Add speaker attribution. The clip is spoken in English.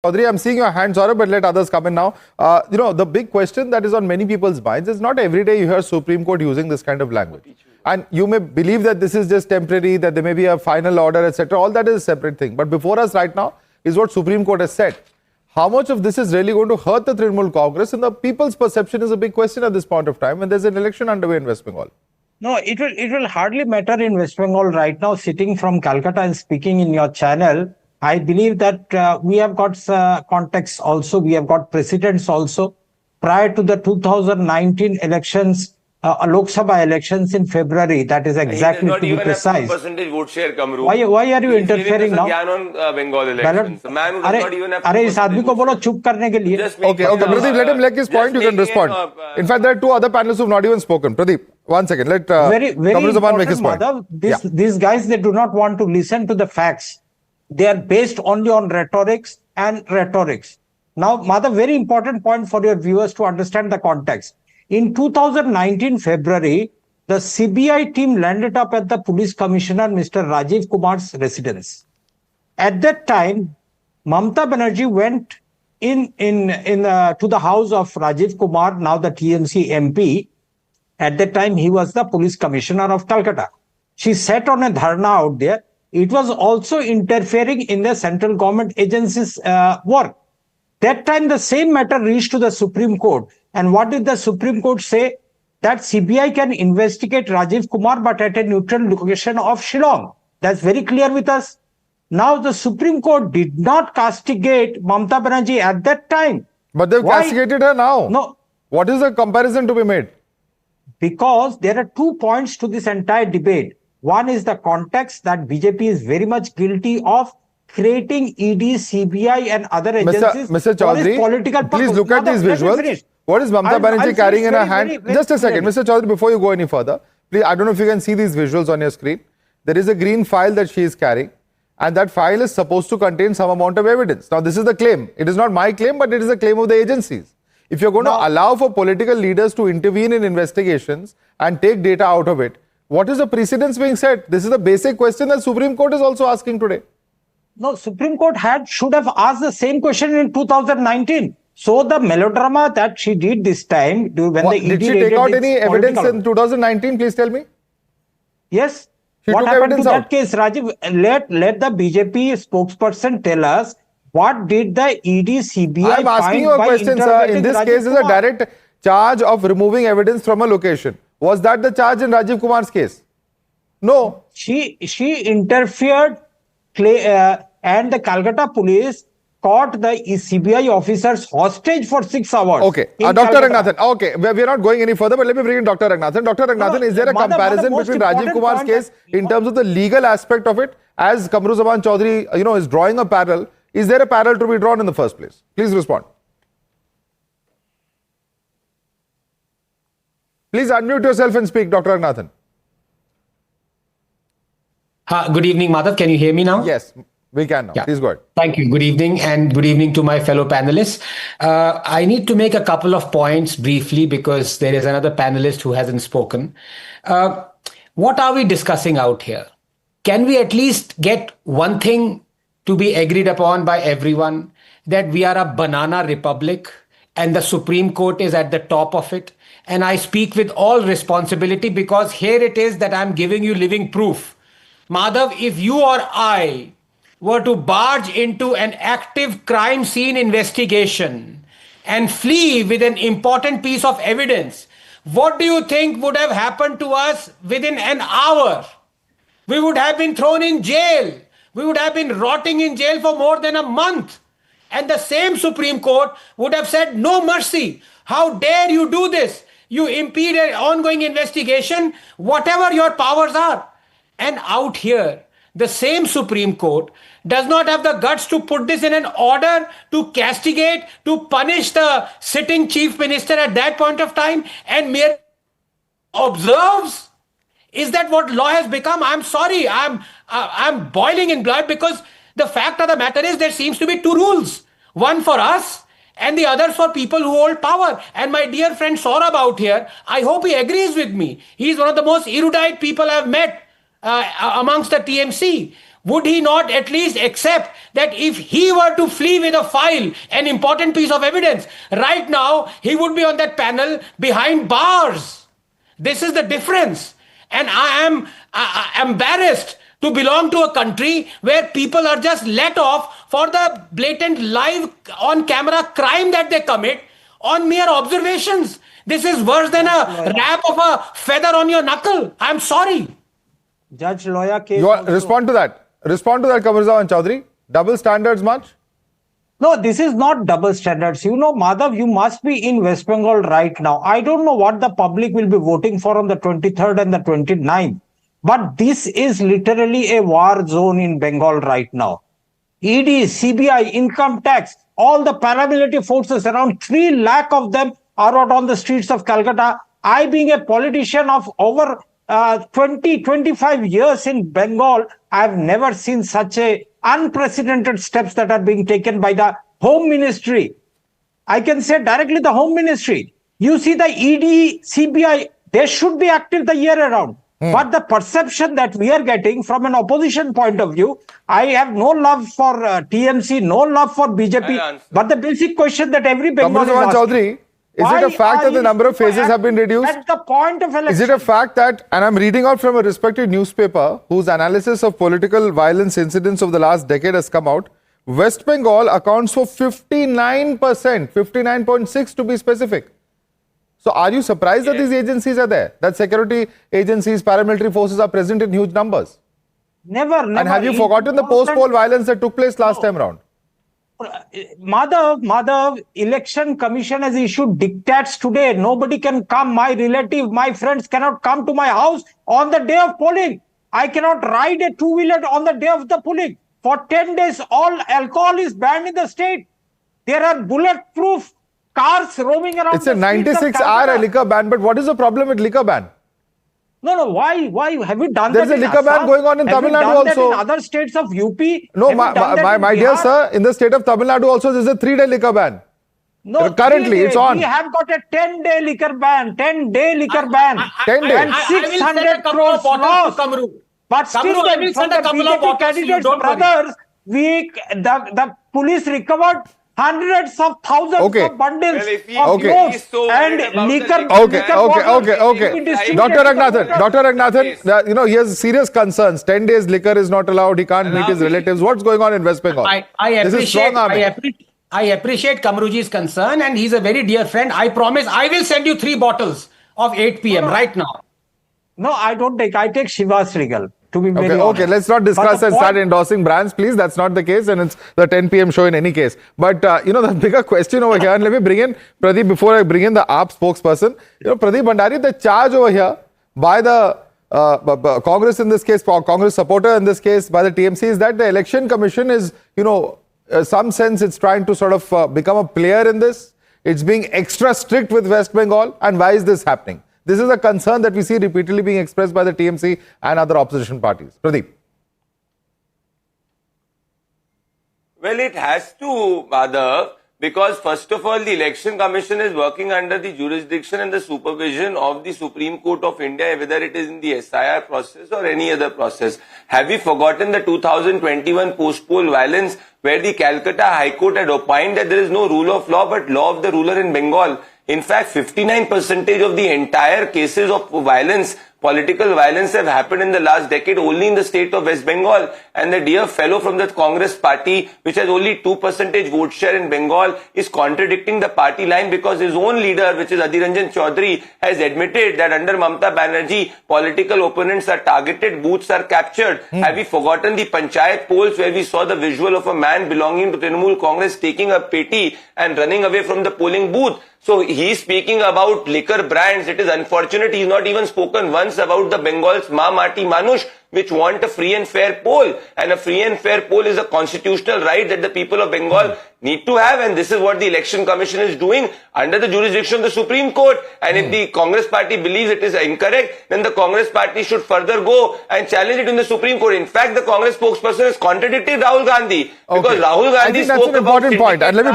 Speaker 1: Chaudhary, I'm seeing your hand, Saurabh, but let others come in now. The big question that is on many people's minds is not every day you hear Supreme Court using this kind of language. And you may believe that this is just temporary, that there may be a final order, etc. All that is a separate thing. But before us right now is what Supreme Court has said. How much of this is really going to hurt the Trinamool Congress? And the people's perception is a big question at this point of time when there's an election underway in West Bengal.
Speaker 2: No, it will hardly matter in West Bengal right now. Sitting from Calcutta and speaking in your channel, I believe that we have got context also. We have got precedents also. Prior to the 2019 elections, Lok Sabha elections in February, that is exactly to be precise.
Speaker 3: Percentage vote share, Kamru.
Speaker 2: Why are you interfering now?
Speaker 3: On Bengal elections. The man who does not even have
Speaker 2: इस आदमी को बोलो चुप करने के लिए.
Speaker 1: Okay, Pradeep, let him make his point. You can respond. In fact, there are two other panelists who have not even spoken. Pradeep, 1 second. Let Kamru Zaman make his point.
Speaker 2: Madhav, these guys, they do not want to listen to the facts. They are based only on rhetorics and rhetorics. Now, Madhav, very important point for your viewers to understand the context. In 2019 February, the CBI team landed up at the police commissioner, Mr. Rajiv Kumar's residence. At that time, Mamata Banerjee went to the house of Rajiv Kumar, now the TMC MP. At that time, he was the police commissioner of Calcutta. She sat on a dharna out there. It was also interfering in the central government agencies' work. That time, the same matter reached to the Supreme Court. And what did the Supreme Court say? That CBI can investigate Rajiv Kumar, but at a neutral location of Shillong. That's very clear with us. Now, the Supreme Court did not castigate Mamata Banerjee at that time.
Speaker 1: But they've castigated her now.
Speaker 2: No.
Speaker 1: What is the comparison to be made?
Speaker 2: Because there are 2 points to this entire debate. One is the context that BJP is very much guilty of creating ED, CBI and other agencies.
Speaker 1: Mr. Chaudhary,
Speaker 2: political
Speaker 1: please look at these visuals. What is Mamata Banerjee carrying in her hand? Just a second, Mr. Chaudhary, before you go any further, please, I don't know if you can see these visuals on your screen. There is a green file that she is carrying, and that file is supposed to contain some amount of evidence. Now, this is the claim. It is not my claim, but it is a claim of the agencies. If you're going to allow for political leaders to intervene in investigations and take data out of it, what is the precedence being set? This is the basic question that Supreme Court is also asking today.
Speaker 2: No, Supreme Court should have asked the same question in 2019. So the melodrama that she did this time, when the ED
Speaker 1: did she take out any evidence in 2019? Please tell me.
Speaker 2: Yes. What happened to that case, Rajiv? Let the BJP spokesperson tell us what did the ED, CBI
Speaker 1: I'm asking you a question, sir. In this case, is a direct charge of removing evidence from a location. Was that the charge in Rajiv Kumar's case? No.
Speaker 2: She interfered, and the Calcutta police caught the CBI officers hostage for 6 hours.
Speaker 1: Okay. Dr. Ranganathan. Okay. We are not going any further, but let me bring in Dr. Ranganathan. Dr. Ranganathan, is there a comparison between Rajiv Kumar's case in terms of the legal aspect of it, as Kamru Zaman Chaudhary, is drawing a parallel? Is there a parallel to be drawn in the first place? Please respond. Please unmute yourself and speak, Dr. Ranganathan.
Speaker 4: Good evening, Madhav. Can you hear me now?
Speaker 1: Yes, we can now. Yeah. Please go ahead.
Speaker 4: Thank you. Good evening, and good evening to my fellow panelists. I need to make a couple of points briefly because there is another panelist who hasn't spoken. What are we discussing out here? Can we at least get one thing to be agreed upon by everyone, that we are a banana republic and the Supreme Court is at the top of it? And I speak with all responsibility because here it is that I'm giving you living proof. Madhav, if you or I were to barge into an active crime scene investigation and flee with an important piece of evidence, what do you think would have happened to us within an hour? We would have been thrown in jail. We would have been rotting in jail for more than a month. And the same Supreme Court would have said, no mercy. How dare you do this? You impede an ongoing investigation, whatever your powers are. And out here, the same Supreme Court does not have the guts to put this in an order to castigate, to punish the sitting chief minister at that point of time, and mere observes. Is that what law has become? I'm sorry, I'm boiling in blood because the fact of the matter is there seems to be two rules. One for us and the other for people who hold power. And my dear friend Saurabh out here, I hope he agrees with me. He's one of the most erudite people I've met amongst the TMC. would he not at least accept that if he were to flee with a file, an important piece of evidence, right now he would be on that panel behind bars? This is the difference. And I am embarrassed to belong to a country where people are just let off for the blatant live on camera crime that they commit on mere observations. This is worse than a rap of a feather on your knuckle. I'm sorry.
Speaker 2: Judge Loya case.
Speaker 1: Respond to that. Respond to that, Kamarzawan Chaudhary. Double standards much?
Speaker 2: No, this is not double standards. You know, Madhav, you must be in West Bengal right now. I don't know what the public will be voting for on the 23rd and the 29th. But this is literally a war zone in Bengal right now. ED, CBI, income tax, all the paramilitary forces, around 3 lakh of them are out on the streets of Calcutta. I, being a politician of over 25 years in Bengal, I've never seen such a unprecedented steps that are being taken by the Home Ministry. I can say directly the Home Ministry. You see the ED, CBI, they should be active the year around. But the perception that we are getting from an opposition point of view, I have no love for TMC, no love for BJP. But the basic question that every Bengali is asking,
Speaker 1: Chaudhary, is it a fact that the number of phases have been reduced?
Speaker 2: At the point of election.
Speaker 1: Is it a fact that, and I'm reading out from a respected newspaper whose analysis of political violence incidents of the last decade has come out, West Bengal accounts for 59%, 59.6 to be specific. So are you surprised that these agencies are there? That security agencies, paramilitary forces are present in huge numbers?
Speaker 2: Never.
Speaker 1: And have you forgotten the post-poll violence that took place last time around?
Speaker 2: Madhav, Election Commission has issued diktats today. Nobody can come. My relative, my friends cannot come to my house on the day of polling. I cannot ride a two-wheeler on the day of the polling. For 10 days, all alcohol is banned in the state. There are bulletproof cars roaming around.
Speaker 1: It's a 96-hour liquor ban, but what is the problem with liquor ban?
Speaker 2: No. Why? Have you done
Speaker 1: There's
Speaker 2: that?
Speaker 1: There's a liquor ban going on in Tamil Nadu also.
Speaker 2: That in other states of UP?
Speaker 1: No, my dear sir, in the state of Tamil Nadu also there's a 3-day liquor ban.
Speaker 2: No,
Speaker 1: currently it's on.
Speaker 2: We have got a 10-day liquor ban. 10-day liquor ban.
Speaker 1: 10 days.
Speaker 2: And 600 crores lost. But still, from the BJP candidates' brothers, the police recovered hundreds of thousands of bundles of notes and liquor.
Speaker 1: Okay. Dr. Ranganathan, you know, he has serious concerns. 10 days liquor is not allowed. He can't meet his relatives. What's going on in West Bengal?
Speaker 4: I appreciate Kamruji's concern, and he's a very dear friend. I promise I will send you 3 bottles of 8 p.m. right now.
Speaker 2: No, I don't take. I take Shiva's Regal. To be very honest.
Speaker 1: Okay, let's not discuss and start endorsing brands, please. That's not the case, and it's the 10 p.m. show in any case. But, you know, the bigger question over here, and let me bring in Pradeep before I bring in the AAP spokesperson. You know, Pradeep Bhandari, the charge over here by the Congress in this case, Congress supporter in this case, by the TMC is that the Election Commission is, you know, some sense it's trying to sort of become a player in this. It's being extra strict with West Bengal. And why is this happening? This is a concern that we see repeatedly being expressed by the TMC and other opposition parties. Pradeep.
Speaker 3: Well, it has to, Madhav, because first of all, the Election Commission is working under the jurisdiction and the supervision of the Supreme Court of India, whether it is in the SIR process or any other process. Have we forgotten the 2021 post-poll violence where the Calcutta High Court had opined that there is no rule of law but law of the ruler in Bengal? In fact, 59% of the entire cases of violence, political violence have happened in the last decade only in the state of West Bengal. And the dear fellow from the Congress party, which has only 2% vote share in Bengal, is contradicting the party line because his own leader, which is Adhir Ranjan Chaudhary, has admitted that under Mamata Banerjee, political opponents are targeted, booths are captured. Have we forgotten the Panchayat polls where we saw the visual of a man belonging to Trinamool Congress taking a peti and running away from the polling booth? So he's speaking about liquor brands. It is unfortunate he's not even spoken once about the Bengal's Ma Mati Manush, which want a free and fair poll. And a free and fair poll is a constitutional right that the people of Bengal need to have. And this is what the Election Commission is doing under the jurisdiction of the Supreme Court. And if the Congress party believes it is incorrect, then the Congress party should further go and challenge it in the Supreme Court. In fact, the Congress spokesperson has contradicted Rahul Gandhi because Rahul Gandhi spoke about...
Speaker 1: That's an important point. And let me